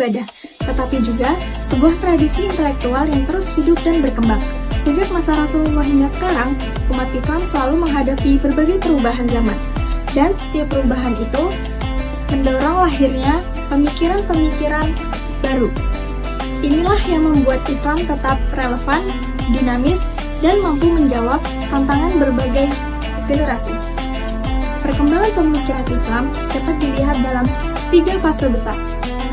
ibadah, tetapi juga sebuah tradisi intelektual yang terus hidup dan berkembang. Sejak masa Rasulullah hingga sekarang, umat Islam selalu menghadapi berbagai perubahan zaman. Dan setiap perubahan itu mendorong lahirnya pemikiran-pemikiran baru. Inilah yang membuat Islam tetap relevan, dinamis, dan mampu menjawab tantangan berbagai generasi. Perkembangan pemikiran Islam dapat dilihat dalam 3 fase besar.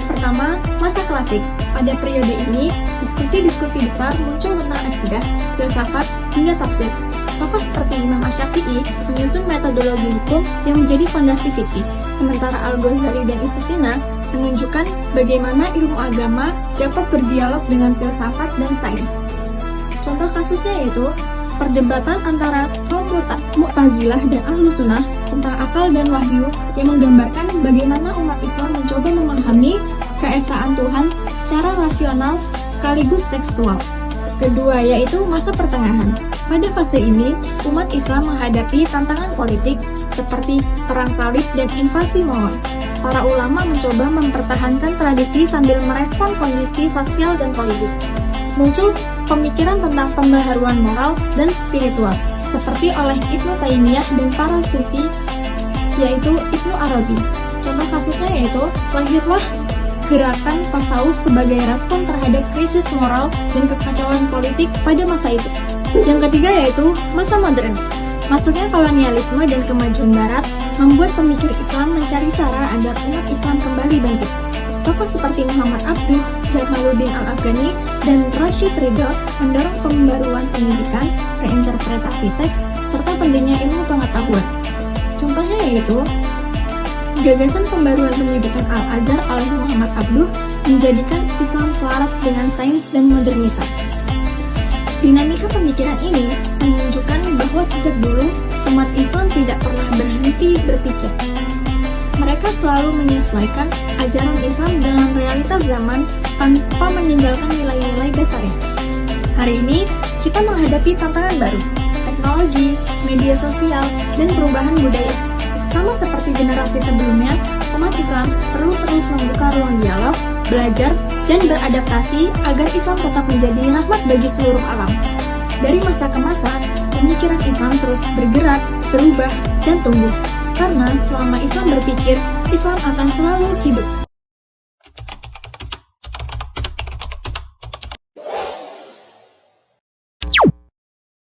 Pertama, masa klasik. Pada periode ini, diskusi-diskusi besar muncul tentang akidah, filsafat, hingga tafsir. Tokoh seperti Imam Asy-Syafi'i menyusun metodologi hukum yang menjadi fondasi fikih, sementara Al-Ghazali dan Ibnu Sina menunjukkan bagaimana ilmu agama dapat berdialog dengan filsafat dan sains. Contoh kasusnya yaitu perdebatan antara kaum Mu'tazilah dan Ahlus Sunnah tentang akal dan wahyu yang menggambarkan bagaimana umat Islam mencoba memahami keesaan Tuhan secara rasional sekaligus tekstual. Kedua yaitu masa pertengahan. Pada fase ini, umat Islam menghadapi tantangan politik seperti perang salib dan invasi Mongol. Para ulama mencoba mempertahankan tradisi sambil merespon kondisi sosial dan politik. Muncul pemikiran tentang pembaharuan moral dan spiritual, seperti oleh Ibnu Taimiyah dan para sufi, yaitu Ibnu Arabi. Contoh kasusnya yaitu lahirlah gerakan tasawuf sebagai respon terhadap krisis moral dan kekacauan politik pada masa itu. Yang ketiga yaitu masa modern. Masuknya kolonialisme dan kemajuan barat membuat pemikir Islam mencari cara agar umat Islam kembali bangkit. Tokoh seperti Muhammad Abduh, Jamaluddin Al-Afghani, dan Rashid Ridho mendorong pembaruan pendidikan, reinterpretasi teks, serta pentingnya ilmu pengetahuan. Contohnya yaitu gagasan pembaruan pendidikan Al-Azhar oleh Muhammad Abduh menjadikan Islam selaras dengan sains dan modernitas. Dinamika pemikiran ini menunjukkan bahwa sejak dulu umat Islam tidak pernah berhenti berpikir. Mereka selalu menyesuaikan ajaran Islam dengan realitas zaman tanpa meninggalkan nilai-nilai dasarnya. Hari ini, kita menghadapi tantangan baru, teknologi, media sosial, dan perubahan budaya. Sama seperti generasi sebelumnya, umat Islam perlu terus membuka ruang dialog, belajar, dan beradaptasi agar Islam tetap menjadi rahmat bagi seluruh alam. Dari masa ke masa, pemikiran Islam terus bergerak, berubah, dan tumbuh. Karena selama Islam berpikir, Islam akan selalu hidup.